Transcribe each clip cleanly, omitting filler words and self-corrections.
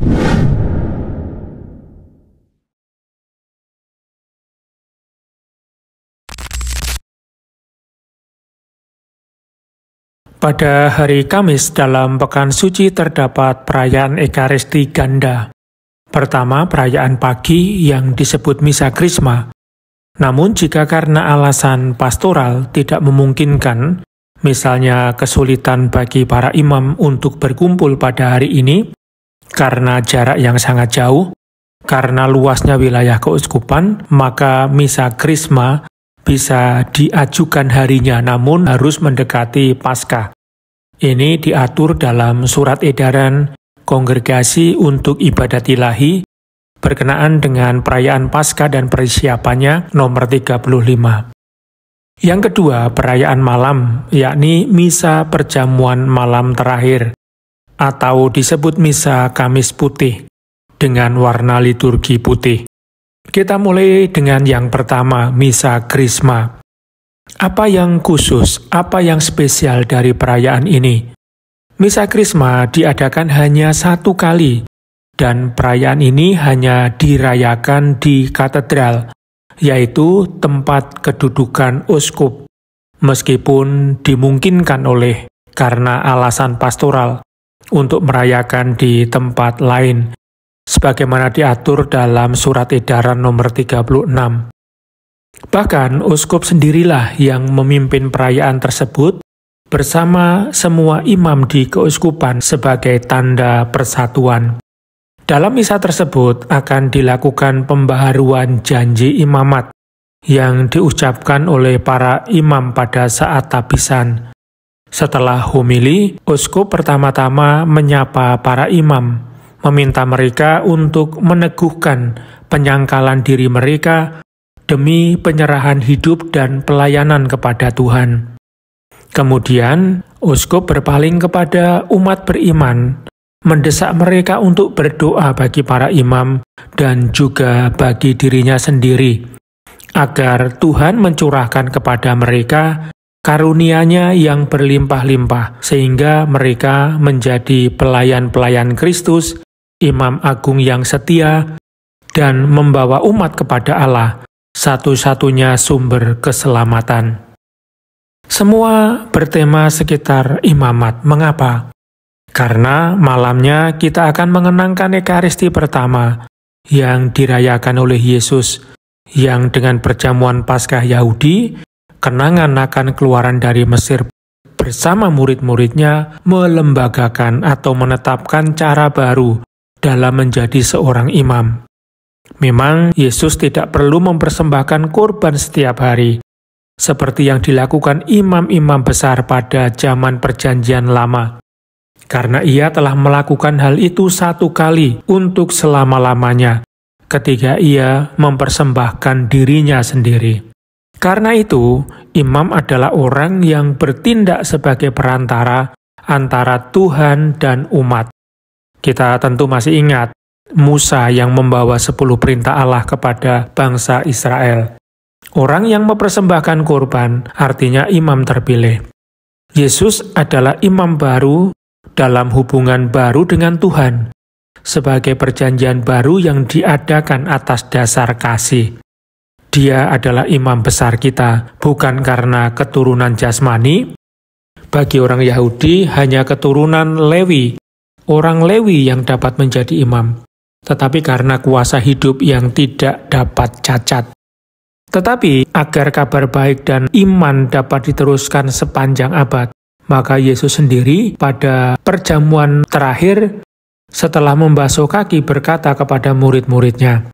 Pada hari Kamis dalam Pekan Suci terdapat perayaan Ekaristi ganda. Pertama, perayaan pagi yang disebut Misa Krisma. Namun jika karena alasan pastoral tidak memungkinkan, misalnya kesulitan bagi para imam untuk berkumpul pada hari ini, karena jarak yang sangat jauh, karena luasnya wilayah keuskupan, maka Misa Krisma bisa diajukan harinya namun harus mendekati Paskah. Ini diatur dalam surat edaran Kongregasi untuk Ibadat Ilahi berkenaan dengan perayaan Paskah dan persiapannya nomor 35. Yang kedua, perayaan malam, yakni Misa Perjamuan Malam Terakhir atau disebut Misa Kamis Putih dengan warna liturgi putih. Kita mulai dengan yang pertama, Misa Krisma. Apa yang khusus, apa yang spesial dari perayaan ini? Misa Krisma diadakan hanya satu kali, dan perayaan ini hanya dirayakan di katedral, yaitu tempat kedudukan uskup, meskipun dimungkinkan karena alasan pastoral untuk merayakan di tempat lain, sebagaimana diatur dalam surat edaran nomor 36. Bahkan, uskup sendirilah yang memimpin perayaan tersebut bersama semua imam di keuskupan sebagai tanda persatuan. Dalam misa tersebut akan dilakukan pembaharuan janji imamat yang diucapkan oleh para imam pada saat tabisan. Setelah homili, uskup pertama-tama menyapa para imam, meminta mereka untuk meneguhkan penyangkalan diri mereka demi penyerahan hidup dan pelayanan kepada Tuhan. Kemudian, uskup berpaling kepada umat beriman, mendesak mereka untuk berdoa bagi para imam dan juga bagi dirinya sendiri, agar Tuhan mencurahkan kepada mereka karunia-Nya yang berlimpah-limpah, sehingga mereka menjadi pelayan-pelayan Kristus, imam agung yang setia, dan membawa umat kepada Allah, satu-satunya sumber keselamatan. Semua bertema sekitar imamat. Mengapa? Karena malamnya kita akan mengenangkan Ekaristi pertama yang dirayakan oleh Yesus, yang dengan perjamuan Paskah Yahudi, kenangan akan keluaran dari Mesir bersama murid-muridnya melembagakan atau menetapkan cara baru dalam menjadi seorang imam. Memang Yesus tidak perlu mempersembahkan kurban setiap hari, seperti yang dilakukan imam-imam besar pada zaman Perjanjian Lama, karena Ia telah melakukan hal itu satu kali untuk selama-lamanya, ketika Ia mempersembahkan dirinya sendiri. Karena itu, imam adalah orang yang bertindak sebagai perantara antara Tuhan dan umat. Kita tentu masih ingat Musa yang membawa 10 perintah Allah kepada bangsa Israel. Orang yang mempersembahkan kurban artinya imam terpilih. Yesus adalah imam baru dalam hubungan baru dengan Tuhan, sebagai perjanjian baru yang diadakan atas dasar kasih. Dia adalah imam besar kita, bukan karena keturunan jasmani. Bagi orang Yahudi hanya keturunan Lewi, orang Lewi yang dapat menjadi imam, tetapi karena kuasa hidup yang tidak dapat cacat. Tetapi agar kabar baik dan iman dapat diteruskan sepanjang abad, maka Yesus sendiri pada perjamuan terakhir setelah membasuh kaki berkata kepada murid-muridnya,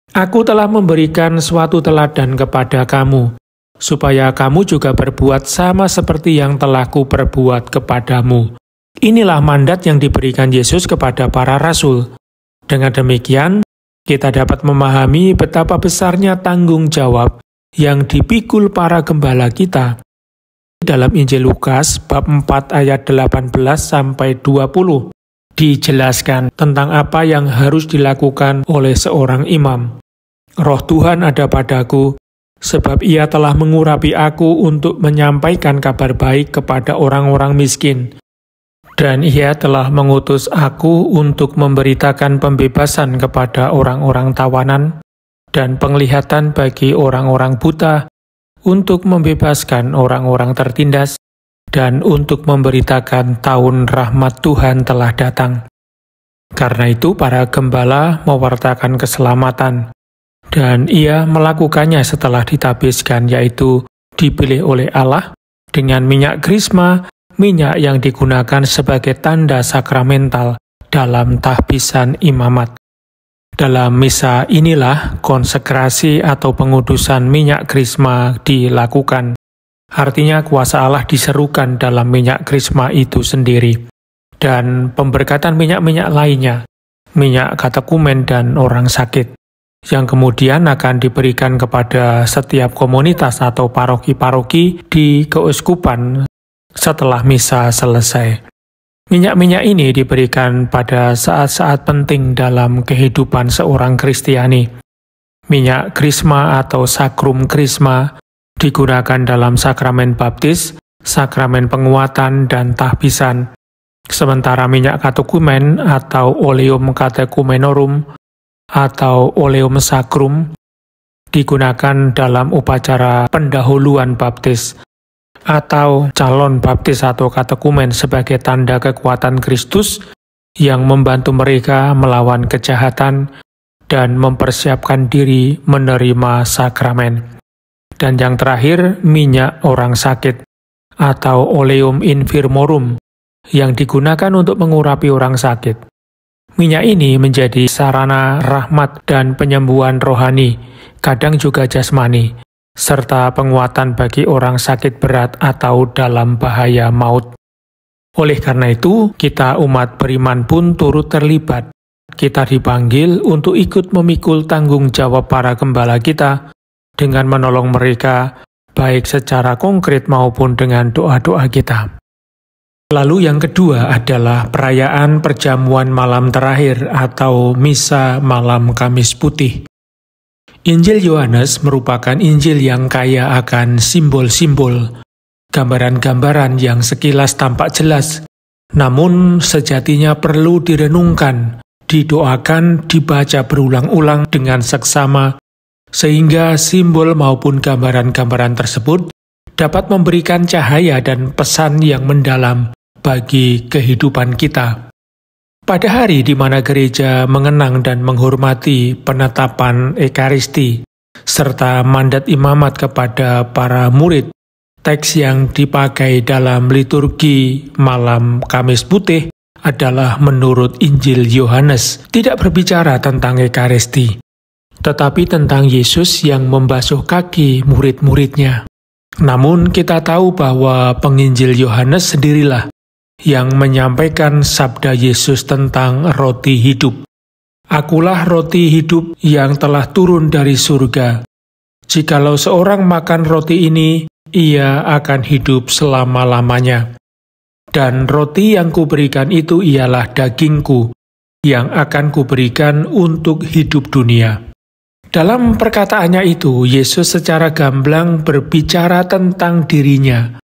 "Aku telah memberikan suatu teladan kepada kamu, supaya kamu juga berbuat sama seperti yang telah kuperbuat kepadamu." Inilah mandat yang diberikan Yesus kepada para rasul. Dengan demikian, kita dapat memahami betapa besarnya tanggung jawab yang dipikul para gembala kita. Dalam Injil Lukas bab 4 ayat 18-20 dijelaskan tentang apa yang harus dilakukan oleh seorang imam. Roh Tuhan ada padaku, sebab Ia telah mengurapi aku untuk menyampaikan kabar baik kepada orang-orang miskin, Dan Ia telah mengutus aku untuk memberitakan pembebasan kepada orang-orang tawanan dan penglihatan bagi orang-orang buta, untuk membebaskan orang-orang tertindas, dan untuk memberitakan tahun rahmat Tuhan telah datang. Karena itu para gembala mewartakan keselamatan, dan ia melakukannya setelah ditabiskan, yaitu dipilih oleh Allah dengan minyak krisma, minyak yang digunakan sebagai tanda sakramental dalam tahbisan imamat. Dalam misa inilah konsekrasi atau pengudusan minyak krisma dilakukan. Artinya kuasa Allah diserukan dalam minyak krisma itu sendiri. Dan pemberkatan minyak-minyak lainnya, minyak katekumen dan orang sakit, yang kemudian akan diberikan kepada setiap komunitas atau paroki-paroki di keuskupan setelah misa selesai. Minyak-minyak ini diberikan pada saat-saat penting dalam kehidupan seorang Kristiani. Minyak krisma atau sakrum krisma digunakan dalam sakramen baptis, sakramen penguatan, dan tahbisan. Sementara minyak katekumen atau oleum catechumeniorum atau oleum sacrum digunakan dalam upacara pendahuluan baptis atau calon baptis atau katekumen sebagai tanda kekuatan Kristus yang membantu mereka melawan kejahatan dan mempersiapkan diri menerima sakramen. Dan yang terakhir, minyak orang sakit atau oleum infirmorum yang digunakan untuk mengurapi orang sakit. Minyak ini menjadi sarana rahmat dan penyembuhan rohani, kadang juga jasmani, serta penguatan bagi orang sakit berat atau dalam bahaya maut. Oleh karena itu, kita umat beriman pun turut terlibat. Kita dipanggil untuk ikut memikul tanggung jawab para gembala kita dengan menolong mereka, baik secara konkret maupun dengan doa-doa kita. Lalu yang kedua adalah perayaan perjamuan malam terakhir atau misa malam Kamis Putih. Injil Yohanes merupakan Injil yang kaya akan simbol-simbol, gambaran-gambaran yang sekilas tampak jelas, namun sejatinya perlu direnungkan, didoakan, dibaca berulang-ulang dengan seksama, sehingga simbol maupun gambaran-gambaran tersebut dapat memberikan cahaya dan pesan yang mendalam bagi kehidupan kita. Pada hari di mana gereja mengenang dan menghormati penetapan Ekaristi, serta mandat imamat kepada para murid, teks yang dipakai dalam liturgi malam Kamis Putih adalah menurut Injil Yohanes, tidak berbicara tentang Ekaristi, tetapi tentang Yesus yang membasuh kaki murid-muridnya. Namun kita tahu bahwa penginjil Yohanes sendirilah yang menyampaikan sabda Yesus tentang roti hidup. Akulah roti hidup yang telah turun dari surga. Jikalau seorang makan roti ini, ia akan hidup selama-lamanya. Dan roti yang kuberikan itu ialah dagingku, yang akan kuberikan untuk hidup dunia. Dalam perkataannya itu, Yesus secara gamblang berbicara tentang dirinya,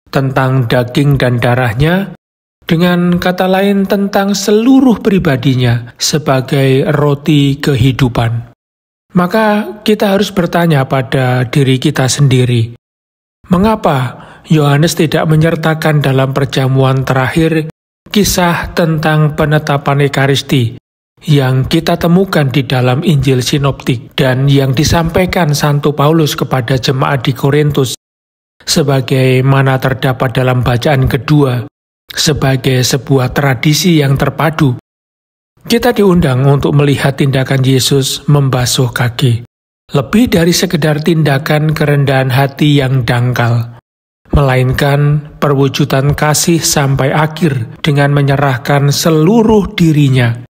tentang daging dan darahnya, dengan kata lain tentang seluruh pribadinya sebagai roti kehidupan. Maka kita harus bertanya pada diri kita sendiri, mengapa Yohanes tidak menyertakan dalam perjamuan terakhir kisah tentang penetapan Ekaristi yang kita temukan di dalam Injil Sinoptik dan yang disampaikan Santo Paulus kepada jemaat di Korintus, sebagaimana terdapat dalam bacaan kedua, sebagai sebuah tradisi yang terpadu. Kita diundang untuk melihat tindakan Yesus membasuh kaki, lebih dari sekedar tindakan kerendahan hati yang dangkal, melainkan perwujudan kasih sampai akhir dengan menyerahkan seluruh dirinya.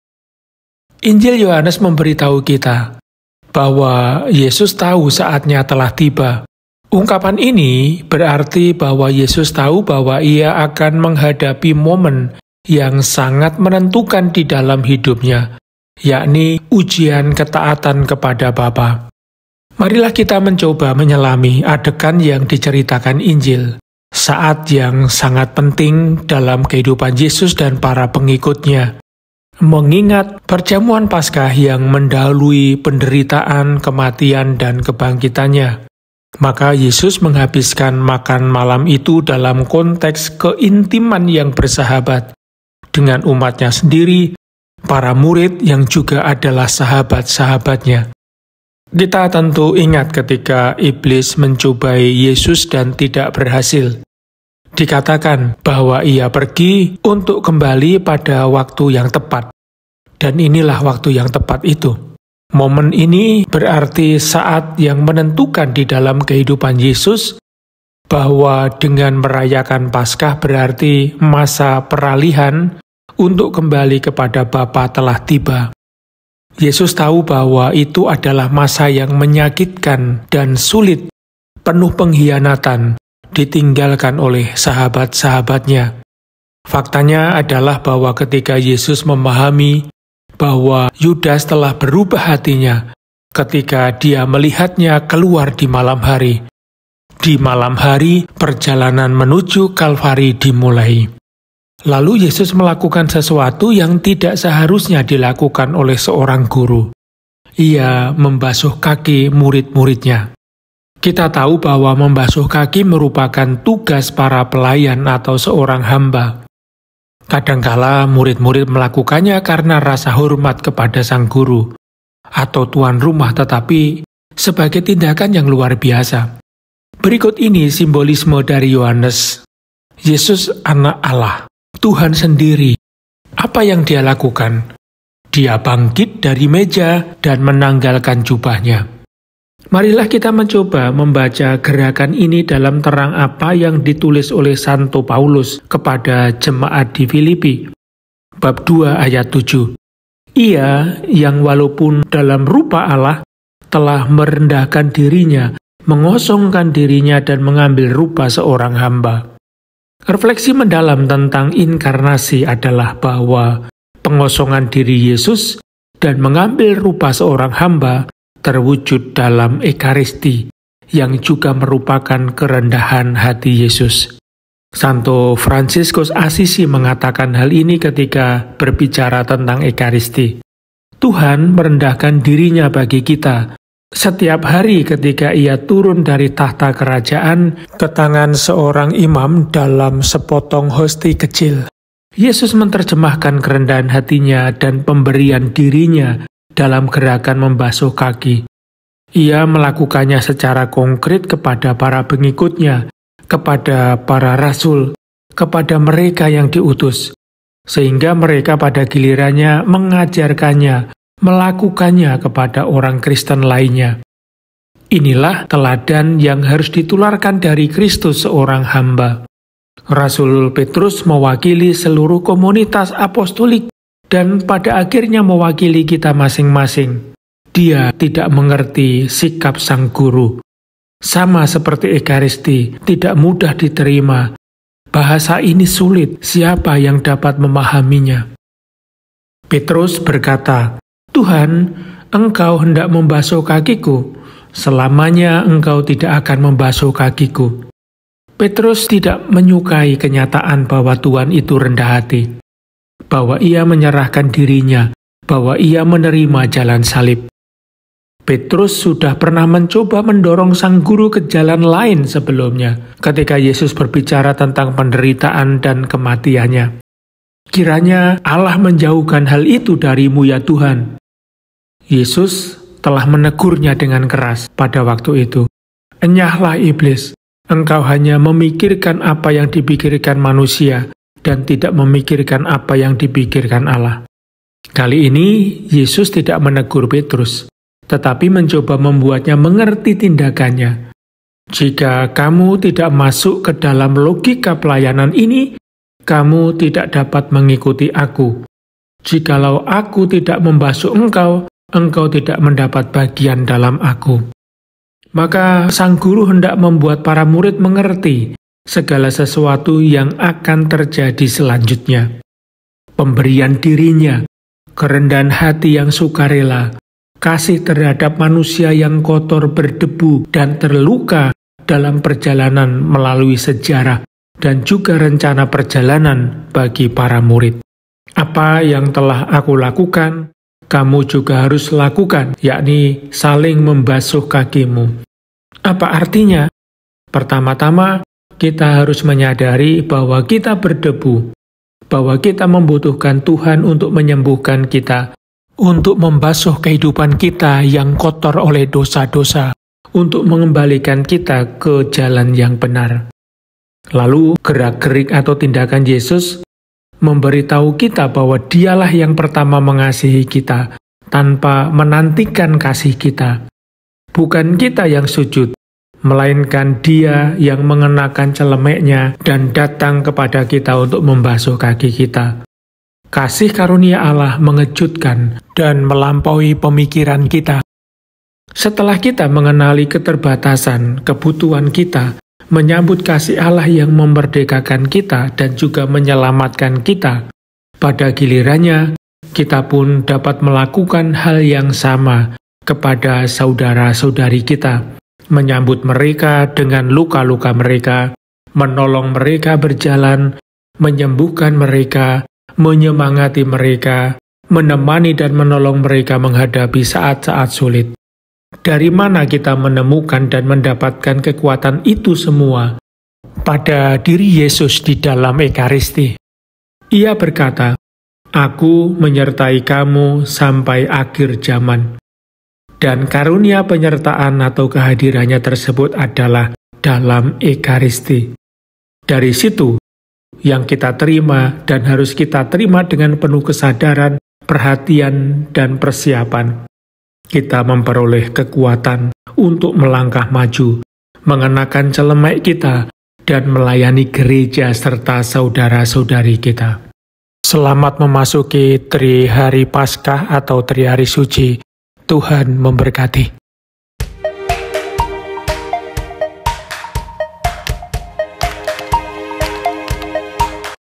Injil Yohanes memberitahu kita bahwa Yesus tahu saatnya telah tiba. Ungkapan ini berarti bahwa Yesus tahu bahwa ia akan menghadapi momen yang sangat menentukan di dalam hidupnya, yakni ujian ketaatan kepada Bapa. Marilah kita mencoba menyelami adegan yang diceritakan Injil, saat yang sangat penting dalam kehidupan Yesus dan para pengikutnya. Mengingat perjamuan Paskah yang mendahului penderitaan, kematian, dan kebangkitannya, maka Yesus menghabiskan makan malam itu dalam konteks keintiman yang bersahabat dengan umatnya sendiri, para murid yang juga adalah sahabat-sahabatnya. Kita tentu ingat ketika iblis mencobai Yesus dan tidak berhasil. Dikatakan bahwa ia pergi untuk kembali pada waktu yang tepat. Dan inilah waktu yang tepat itu. Momen ini berarti saat yang menentukan di dalam kehidupan Yesus, bahwa dengan merayakan Paskah berarti masa peralihan untuk kembali kepada Bapa telah tiba. Yesus tahu bahwa itu adalah masa yang menyakitkan dan sulit, penuh pengkhianatan, ditinggalkan oleh sahabat-sahabatnya. Faktanya adalah bahwa ketika Yesus memahami bahwa Yudas telah berubah hatinya ketika dia melihatnya keluar di malam hari. Di malam hari, perjalanan menuju Kalvari dimulai. Lalu Yesus melakukan sesuatu yang tidak seharusnya dilakukan oleh seorang guru. Ia membasuh kaki murid-muridnya. Kita tahu bahwa membasuh kaki merupakan tugas para pelayan atau seorang hamba. Kadangkala murid-murid melakukannya karena rasa hormat kepada sang guru atau tuan rumah, tetapi sebagai tindakan yang luar biasa. Berikut ini simbolisme dari Yohanes. Yesus anak Allah, Tuhan sendiri. Apa yang dia lakukan? Dia bangkit dari meja dan menanggalkan jubahnya. Marilah kita mencoba membaca gerakan ini dalam terang apa yang ditulis oleh Santo Paulus kepada jemaat di Filipi. Bab 2 ayat 7. Ia yang walaupun dalam rupa Allah telah merendahkan dirinya, mengosongkan dirinya dan mengambil rupa seorang hamba. Refleksi mendalam tentang inkarnasi adalah bahwa pengosongan diri Yesus dan mengambil rupa seorang hamba terwujud dalam Ekaristi, yang juga merupakan kerendahan hati Yesus. Santo Fransiskus Asisi mengatakan hal ini ketika berbicara tentang Ekaristi. Tuhan merendahkan dirinya bagi kita setiap hari ketika ia turun dari tahta kerajaan ke tangan seorang imam dalam sepotong hosti kecil. Yesus menerjemahkan kerendahan hatinya dan pemberian dirinya dalam gerakan membasuh kaki. Ia melakukannya secara konkret kepada para pengikutnya, kepada para rasul, kepada mereka yang diutus, sehingga mereka pada gilirannya mengajarkannya, melakukannya kepada orang Kristen lainnya. Inilah teladan yang harus ditularkan dari Kristus seorang hamba. Rasul Petrus mewakili seluruh komunitas apostolik dan pada akhirnya mewakili kita masing-masing. Dia tidak mengerti sikap sang guru. Sama seperti Ekaristi, tidak mudah diterima. Bahasa ini sulit, siapa yang dapat memahaminya? Petrus berkata, Tuhan, Engkau hendak membasuh kakiku, selamanya Engkau tidak akan membasuh kakiku. Petrus tidak menyukai kenyataan bahwa Tuhan itu rendah hati, bahwa ia menyerahkan dirinya, bahwa ia menerima jalan salib. Petrus sudah pernah mencoba mendorong sang guru ke jalan lain sebelumnya, ketika Yesus berbicara tentang penderitaan dan kematiannya. Kiranya Allah menjauhkan hal itu darimu ya Tuhan. Yesus telah menegurnya dengan keras pada waktu itu. Enyahlah iblis, engkau hanya memikirkan apa yang dipikirkan manusia dan tidak memikirkan apa yang dipikirkan Allah. Kali ini Yesus tidak menegur Petrus, tetapi mencoba membuatnya mengerti tindakannya. Jika kamu tidak masuk ke dalam logika pelayanan ini, kamu tidak dapat mengikuti aku. Jikalau aku tidak membasuh engkau, engkau tidak mendapat bagian dalam aku. Maka sang guru hendak membuat para murid mengerti segala sesuatu yang akan terjadi selanjutnya. Pemberian dirinya, kerendahan hati yang sukarela, kasih terhadap manusia yang kotor, berdebu, dan terluka dalam perjalanan melalui sejarah dan juga rencana perjalanan bagi para murid. Apa yang telah aku lakukan, kamu juga harus lakukan, yakni saling membasuh kakimu. Apa artinya? Pertama-tama, kita harus menyadari bahwa kita berdebu, bahwa kita membutuhkan Tuhan untuk menyembuhkan kita, untuk membasuh kehidupan kita yang kotor oleh dosa-dosa, untuk mengembalikan kita ke jalan yang benar. Lalu gerak-gerik atau tindakan Yesus memberitahu kita bahwa Dialah yang pertama mengasihi kita tanpa menantikan kasih kita. Bukan kita yang sujud, melainkan Dia yang mengenakan celemeknya dan datang kepada kita untuk membasuh kaki kita. Kasih karunia Allah mengejutkan dan melampaui pemikiran kita. Setelah kita mengenali keterbatasan, kebutuhan kita, menyambut kasih Allah yang memerdekakan kita dan juga menyelamatkan kita, pada gilirannya kita pun dapat melakukan hal yang sama kepada saudara-saudari kita, menyambut mereka dengan luka-luka mereka, menolong mereka berjalan, menyembuhkan mereka, menyemangati mereka, menemani dan menolong mereka menghadapi saat-saat sulit. Dari mana kita menemukan dan mendapatkan kekuatan itu semua? Pada diri Yesus di dalam Ekaristi. Ia berkata, "Aku menyertai kamu sampai akhir zaman." Dan karunia penyertaan atau kehadirannya tersebut adalah dalam Ekaristi. Dari situ, yang kita terima dan harus kita terima dengan penuh kesadaran, perhatian, dan persiapan. Kita memperoleh kekuatan untuk melangkah maju, mengenakan celemek kita, dan melayani gereja serta saudara-saudari kita. Selamat memasuki Tri Hari Paskah atau Tri Hari Suci. Tuhan memberkati.